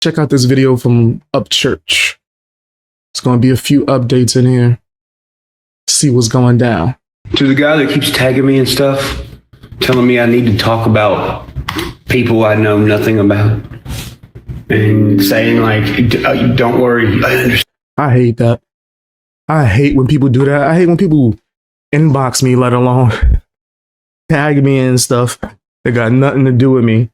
Check out this video from Upchurch. It's going to be a few updates in here. See what's going down. To the guy that keeps tagging me and stuff, telling me I need to talk about people I know nothing about, and saying like, don't worry, I understand. I hate that. I hate when people do that. I hate when people inbox me, let alone tag me and stuff that got nothing to do with me.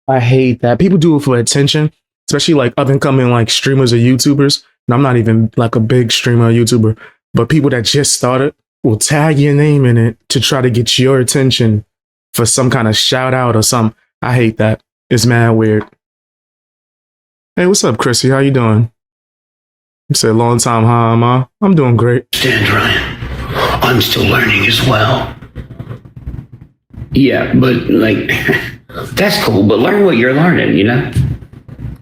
I hate that. People do it for attention, especially like up and coming like streamers or YouTubers. And I'm not even like a big streamer or YouTuber, but people that just started will tag your name in it to try to get your attention for some kind of shout out or something. I hate that. It's mad weird. Hey, what's up, Chrissy? How you doing? You said long time, huh, Ma? I'm doing great. Stand, Ryan. I'm still learning as well. Yeah, but like, that's cool, but learn what you're learning, you know?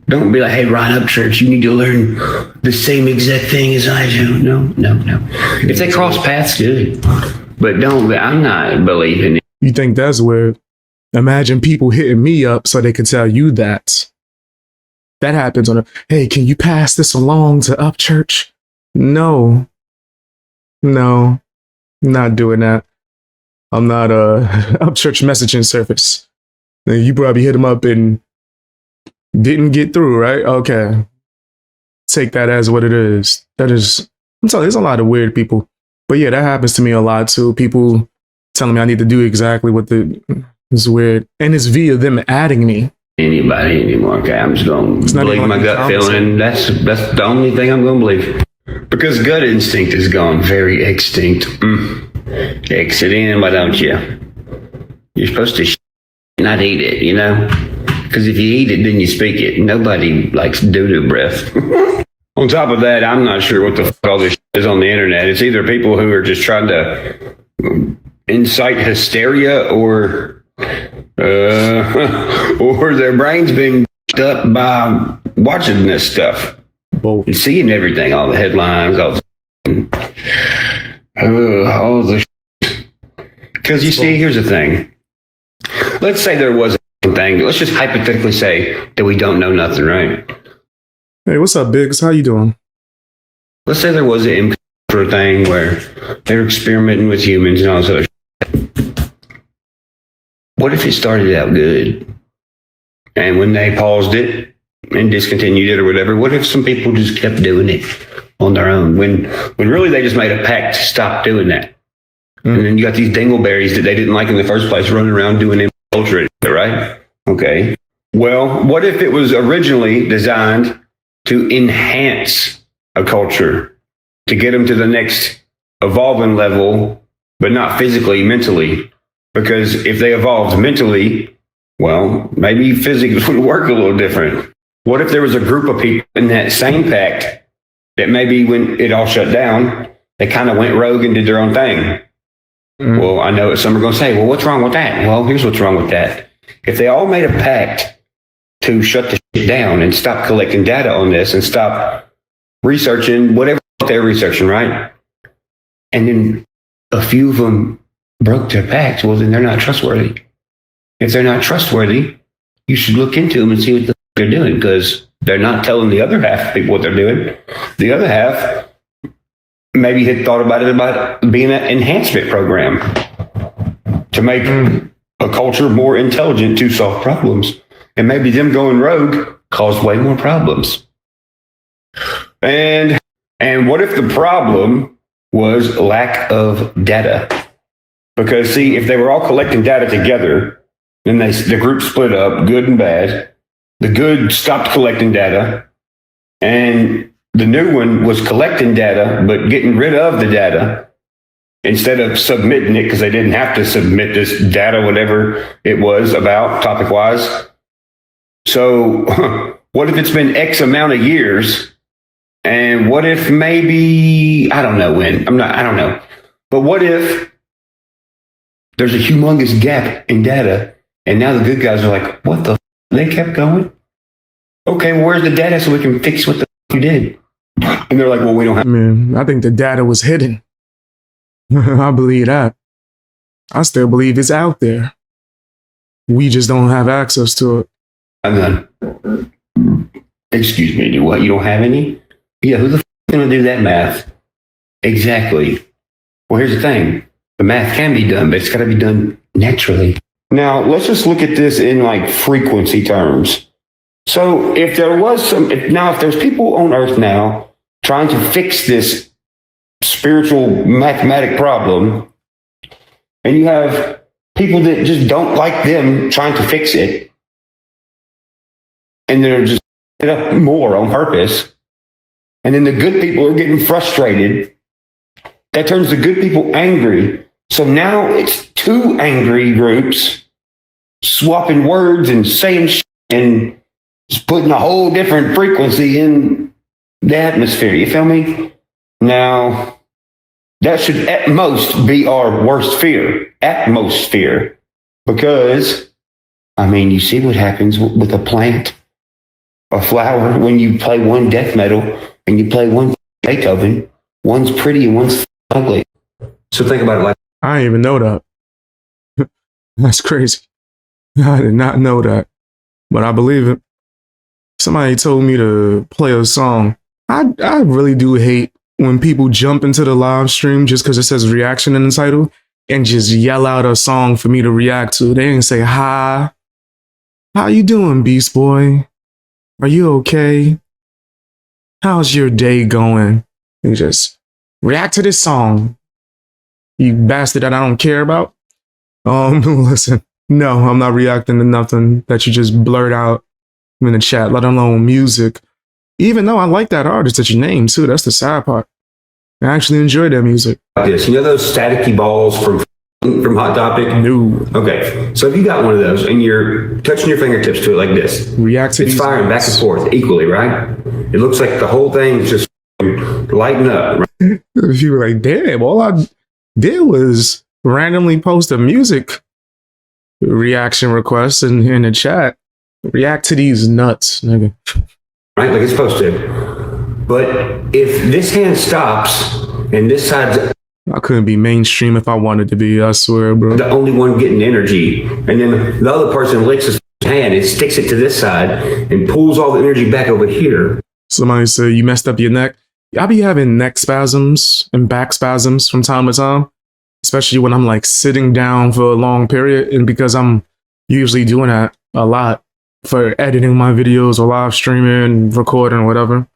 Don't be like, hey, Ryan Upchurch, you need to learn the same exact thing as I do. No. If they cross paths, good. But I'm not believing it. You think that's weird? Imagine people hitting me up so they can tell you that. That happens on hey, can you pass this along to Upchurch? No, not doing that. I'm not a Upchurch messaging service. You probably hit them up and didn't get through, right? Okay. Take that as what it is. I'm telling you, there's a lot of weird people. But yeah, that happens to me a lot too. People telling me I need to do exactly what it's weird. And it's via them adding me. Anybody anymore. Okay, I'm just going to believe my gut feeling. That's the only thing I'm going to believe. Because gut instinct is gone very extinct. Exit in, why don't you? You're supposed to not eat it, you know? Because if you eat it, then you speak it. Nobody likes doo-doo breath. On top of that, I'm not sure what the fuck all this is on the internet. It's either people who are just trying to incite hysteria or their brain's being up by watching this stuff. Both. And seeing everything, all the headlines, all the because you see, here's the thing. Let's say there was a thing. Let's just hypothetically say that we don't know nothing, right? Hey, what's up, Biggs? How you doing? Let's say there was an imposter thing where they're experimenting with humans and all this other shit. What if it started out good? And when they paused it and discontinued it or whatever, what if some people just kept doing it on their own? When really they just made a pact to stop doing that. And then you got these dingleberries that they didn't like in the first place running around doing infiltrate, right? Okay. Well, what if it was originally designed to enhance a culture, to get them to the next evolving level, but not physically, mentally? Because if they evolved mentally, well, maybe physics would work a little different. What if there was a group of people in that same pact that maybe when it all shut down, they kind of went rogue and did their own thing? Well, I know some are going to say, well, what's wrong with that? Well, here's what's wrong with that. If they all made a pact to shut the shit down and stop collecting data on this and stop researching whatever they're researching, right? And then a few of them broke their pact, well, then they're not trustworthy. If they're not trustworthy, you should look into them and see what they're doing, because they're not telling the other half of people what they're doing. The other half maybe had thought about it about being an enhancement program to make a culture more intelligent to solve problems. And maybe them going rogue caused way more problems. And what if the problem was lack of data? Because see, if they were all collecting data together, then the group split up, good and bad. The good stopped collecting data, and the new one was collecting data, but getting rid of the data instead of submitting it, because they didn't have to submit this data, whatever it was about topic-wise. So what if it's been X amount of years? And what if maybe, I don't know when, I don't know. But what if there's a humongous gap in data, and now the good guys are like, what the f-? They kept going? Okay, well, where's the data so we can fix what the f- you did? And they're like, well, we don't have. Man, I think the data was hidden. I believe that. I still believe it's out there. We just don't have access to it. I'm done. Excuse me, do what? You don't have any? Yeah, who the f is going to do that math? Exactly. Well, here's the thing. The math can be done, but it's got to be done naturally. Now, let's just look at this in like frequency terms. So if there was if there's people on earth now trying to fix this spiritual mathematic problem, and you have people that just don't like them trying to fix it, and they're just it up more on purpose, and then the good people are getting frustrated, that turns the good people angry. So now it's two angry groups swapping words and saying shit and just putting a whole different frequency in the atmosphere. You feel me? Now, that should at most be our worst fear. Atmosphere. Because, I mean, you see what happens with a plant, a flower, when you play one death metal and you play one Beethoven. One's pretty and one's ugly. So think about it like I didn't even know that. That's crazy. I did not know that, but I believe it. Somebody told me to play a song. I really do hate when people jump into the live stream just because it says reaction in the title and just yell out a song for me to react to. They didn't say, hi, how you doing, Beast Boy? Are you okay? How's your day going? And just react to this song. You bastard that I don't care about. Listen, no, I'm not reacting to nothing that you just blurt out in the chat, let alone music. Even though I like that artist that you named too, that's the sad part. I actually enjoy their music. this. You know those staticky balls from Hot Topic? No. Okay, so if you got one of those and you're touching your fingertips to it like this, React to it's these firing back and forth equally, right? It looks like the whole thing is just lighting up. Right? If you were like, damn, all I did was randomly post a music reaction request in the chat. React to these nuts, nigga. Right, like it's supposed to. But if this hand stops and this side's I couldn't be mainstream if I wanted to be, I swear, bro. the only one getting energy, and then the other person licks his hand and sticks it to this side and pulls all the energy back over here. Somebody said you messed up your neck. I be having neck spasms and back spasms from time to time, especially when I'm like sitting down for a long period. And because I'm usually doing that a lot for editing my videos or live streaming, recording, whatever.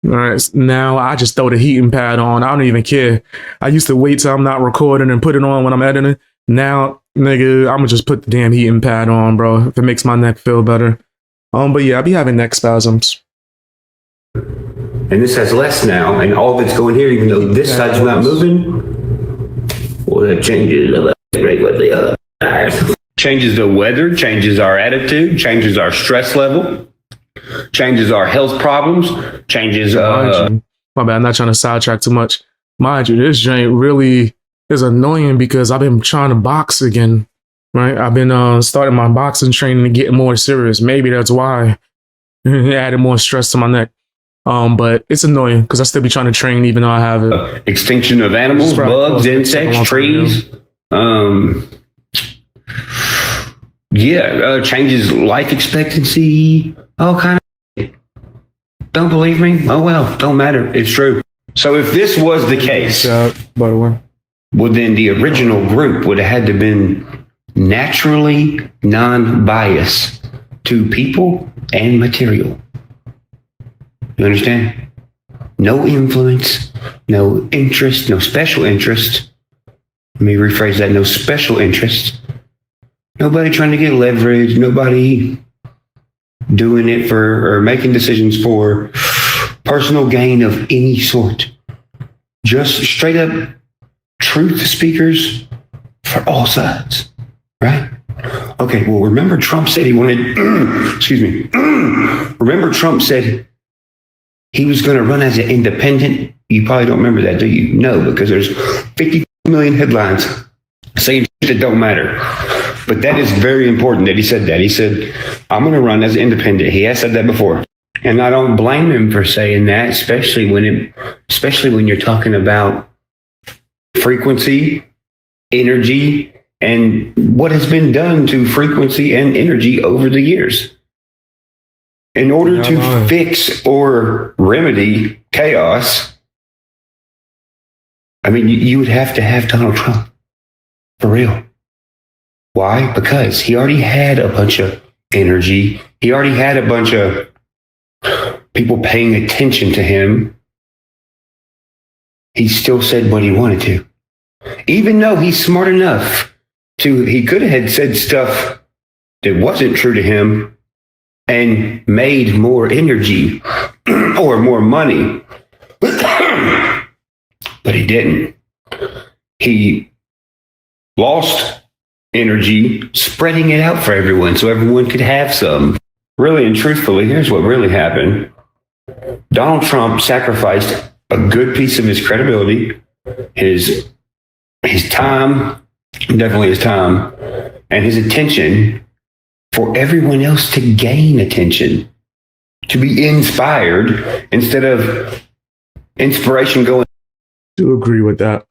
All right, now I just throw the heating pad on. I don't even care. I used to wait till I'm not recording and put it on when I'm editing. Now, nigga, I'm gonna just put the damn heating pad on, bro, if it makes my neck feel better. But yeah, I be having neck spasms. And this has less now, and all of it's going here, even though this side's not moving. Well, that changes the other. Changes the weather, changes our attitude, changes our stress level, changes our health problems, changes. My bad, I'm not trying to sidetrack too much. Mind you, this joint really is annoying because I've been trying to box again, right? I've been starting my boxing training and getting more serious. Maybe that's why it added more stress to my neck. But it's annoying because I still be trying to train even though I have it. Extinction of animals, bugs, insects, trees. Changes life expectancy, all kind of. Don't believe me? Oh well, don't matter. It's true. So if this was the case, By the way, well then the original group would have had to been naturally non-biased to people and material. You understand? No influence, no interest, no special interest. Let me rephrase that. No special interest. Nobody trying to get leverage. Nobody doing it for or making decisions for personal gain of any sort. Just straight up truth speakers for all sides. Right? Okay, well, remember Trump said he wanted, excuse me. Remember Trump said he was going to run as an independent. You probably don't remember that, do you? No, because there's 50 million headlines saying that don't matter. But that is very important that he said that. He said, I'm going to run as an independent. He has said that before. And I don't blame him for saying that, especially when you're talking about frequency, energy, and what has been done to frequency and energy over the years. In order Not to lying. fix or remedy chaos, I mean, you would have to have Donald Trump. For real. Why? Because he already had a bunch of energy. He already had a bunch of people paying attention to him. He still said what he wanted to. Even though he's smart enough he could have had said stuff that wasn't true to him and made more energy or more money. But he didn't. He lost energy spreading it out for everyone so everyone could have some. Really and truthfully, here's what really happened. Donald Trump sacrificed a good piece of his credibility, his time, definitely his time, and his attention for everyone else to gain attention, to be inspired instead of inspiration going. Do agree with that.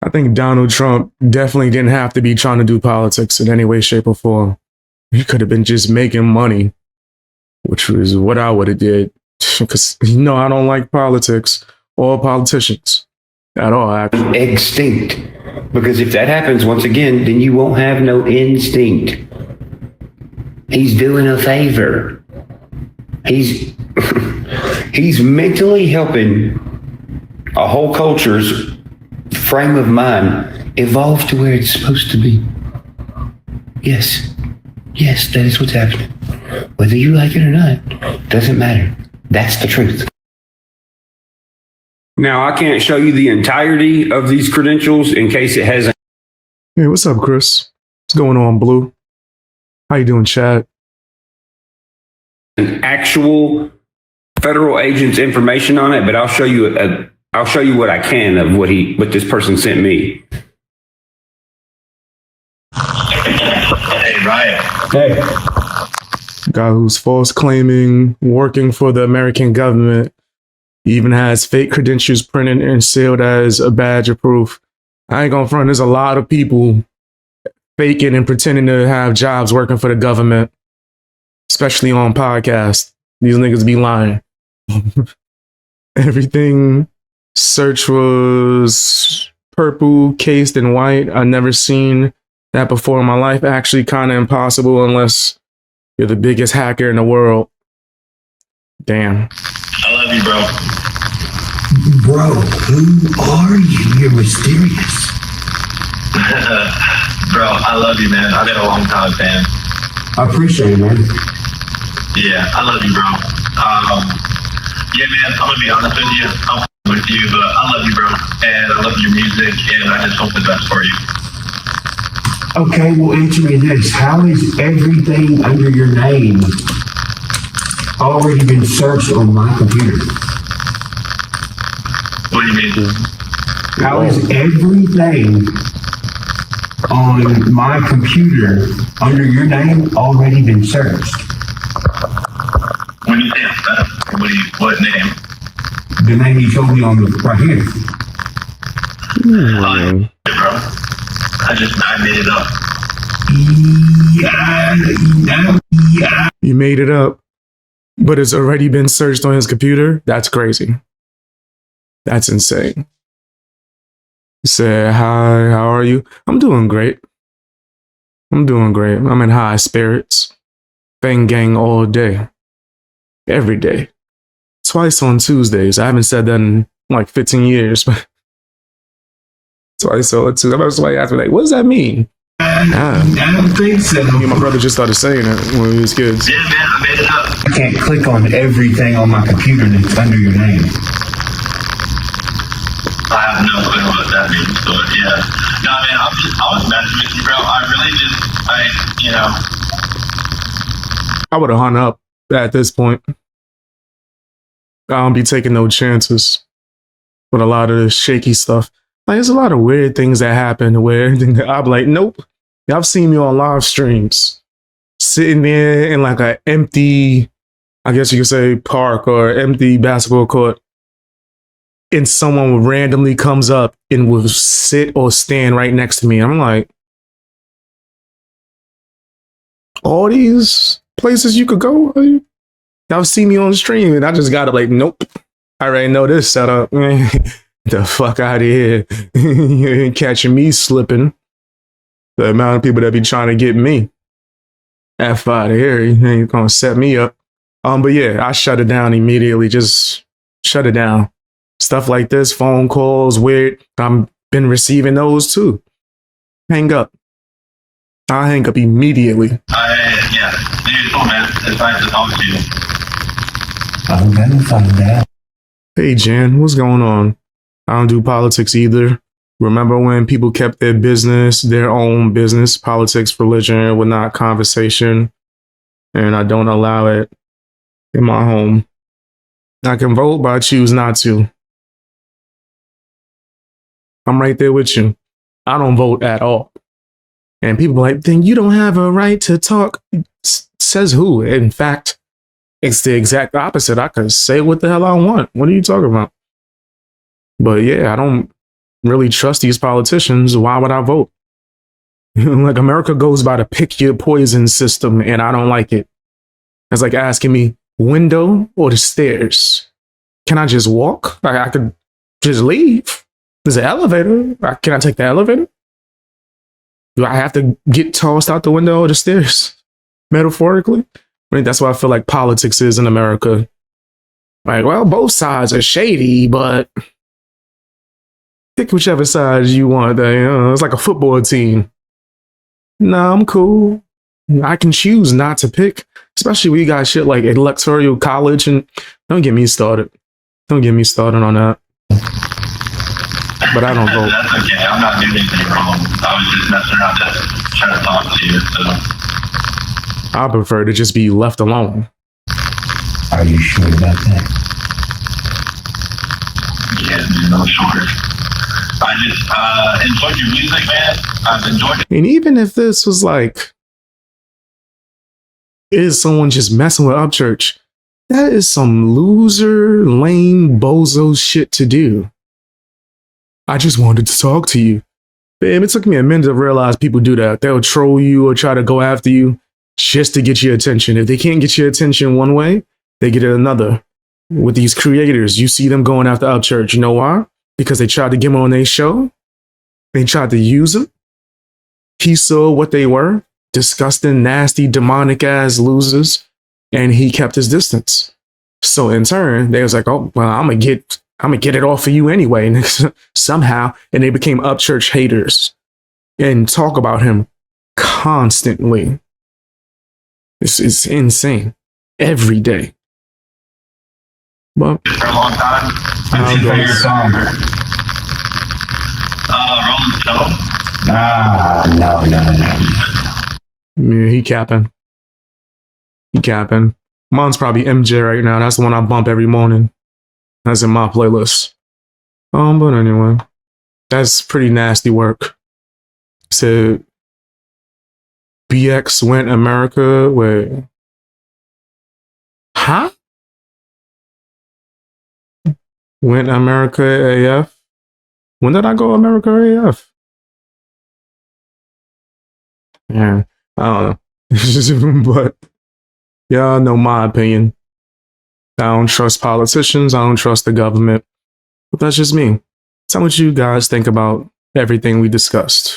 I think Donald Trump definitely didn't have to be trying to do politics in any way, shape, or form. He could have been just making money, which was what I would have did. Because I don't like politics or politicians at all, actually. Extinct. Because if that happens once again, then you won't have no instinct. He's doing a favor. He's he's mentally helping a whole culture's frame of mind evolve to where it's supposed to be. Yes, that is what's happening. Whether you like it or not, doesn't matter. That's the truth. Now, I can't show you the entirety of these credentials in case it has Hey, what's up, Chris? What's going on, Blue? How you doing, Chad? an actual federal agent's information on it, but I'll show you what I can of what this person sent me. Hey, Ryan. Hey. Guy who's false claiming working for the American government, even has fake credentials printed and sealed as a badge of proof. I ain't gonna front, there's a lot of people faking and pretending to have jobs working for the government, especially on podcasts. These niggas be lying. Everything search was purple, cased in white. I've never seen that before in my life. Actually, kind of impossible unless you're the biggest hacker in the world. Damn. I love you, bro. Bro, who are you? You're mysterious. Bro, I love you, man. I've been a long time fan. I appreciate it, man. Yeah, I love you, bro. Yeah, man, I'm gonna be honest with you. I'm with you, but I love you, bro. And I love your music, and I just hope the best for you. Okay, well, answer me this. How is everything under your name already been searched on my computer? What do you mean? How is everything on my computer under your name already been searched? When you say it's what name? The name you told me on the right here. Bro. I made it up. Yeah. You made it up, but it's already been searched on his computer? That's crazy. That's insane. He said, hi, how are you? I'm doing great. I'm in high spirits. Bang gang all day. Every day. Twice on Tuesdays. I haven't said that in like 15 years, but twice on Tuesdays. I was like, asked me, like, what does that mean? I don't think so. Me and my brother just started saying it when we was kids. Yeah, man, I made it up. I can't click on everything on my computer that's under your name. I have no clue what that means, but yeah. No, man, I was messing with you, bro. I really just, I would have hung up at this point. I don't be taking no chances with a lot of the shaky stuff. Like, there's a lot of weird things that happen where I'm like, nope. Y'all seen me on live streams sitting there in like an empty, I guess you could say, park or empty basketball court, and someone randomly comes up and will sit or stand right next to me. I'm like, all these places you could go? Y'all see me on stream and I just got to like, nope. I already know this setup. Man, the fuck out of here. You ain't catching me slipping. The amount of people that be trying to get me. F out of here. You ain't gonna set me up. But yeah, I shut it down immediately. Just shut it down. Stuff like this, phone calls, weird. I've been receiving those too. Hang up. I'll hang up immediately. Yeah, dude, cool, man. It's nice to talk to you. I'm gonna find out. Hey Jan, what's going on? I don't do politics either. Remember when people kept their business, their own business, politics, religion, whatnot, conversation, and I don't allow it in my home. I can vote, but I choose not to. I'm right there with you. I don't vote at all. And people are like, then you don't have a right to talk. Says who? In fact, it's the exact opposite. I could say what the hell I want. What are you talking about? But yeah, I don't really trust these politicians. Why would I vote? Like America goes by the pick your poison system, and I don't like it. It's like asking me, window or the stairs? Can I just walk? I could just leave. There's an elevator. Can I take the elevator? Do I have to get tossed out the window or the stairs? Metaphorically? I mean, that's what I feel like politics is in America. Like, well, both sides are shady, but pick whichever side you want. It's like a football team. No, I'm cool. I can choose not to pick, especially when you got shit like electoral college, and don't get me started. Don't get me started on that. But I don't vote. That's okay. I'm not doing anything wrong. I was just messing around to try to talk to you. So I prefer to just be left alone. Are you sure about that? yeah, dude, I'm sure. I just enjoyed your music, man. I've enjoyed it. And even if this was like, is someone just messing with Upchurch? That is some loser, lame, bozo shit to do. I just wanted to talk to you. Babe, it took me a minute to realize people do that. They'll troll you or try to go after you just to get your attention. If they can't get your attention one way, they get it another. With these creators, you see them going after Upchurch. You know why? Because they tried to get him on their show. They tried to use him. He saw what they were. Disgusting, nasty, demonic ass losers. And he kept his distance. So in turn, they was like, oh, well, I'm gonna get it off for you anyway. And somehow, and they became Upchurch haters and talk about him constantly. It's insane. Every day. But For a long time. I'll go. Favorite song? Rolling Stone. No. Yeah, he capping. He capping. Mine's probably MJ right now. That's the one I bump every morning. That's in my playlist. But anyway, that's pretty nasty work. So BX went America with, huh? Went America AF. When did I go America AF? Yeah, I don't know. But y'all know my opinion. I don't trust politicians. I don't trust the government. But that's just me. Tell me what you guys think about everything we discussed.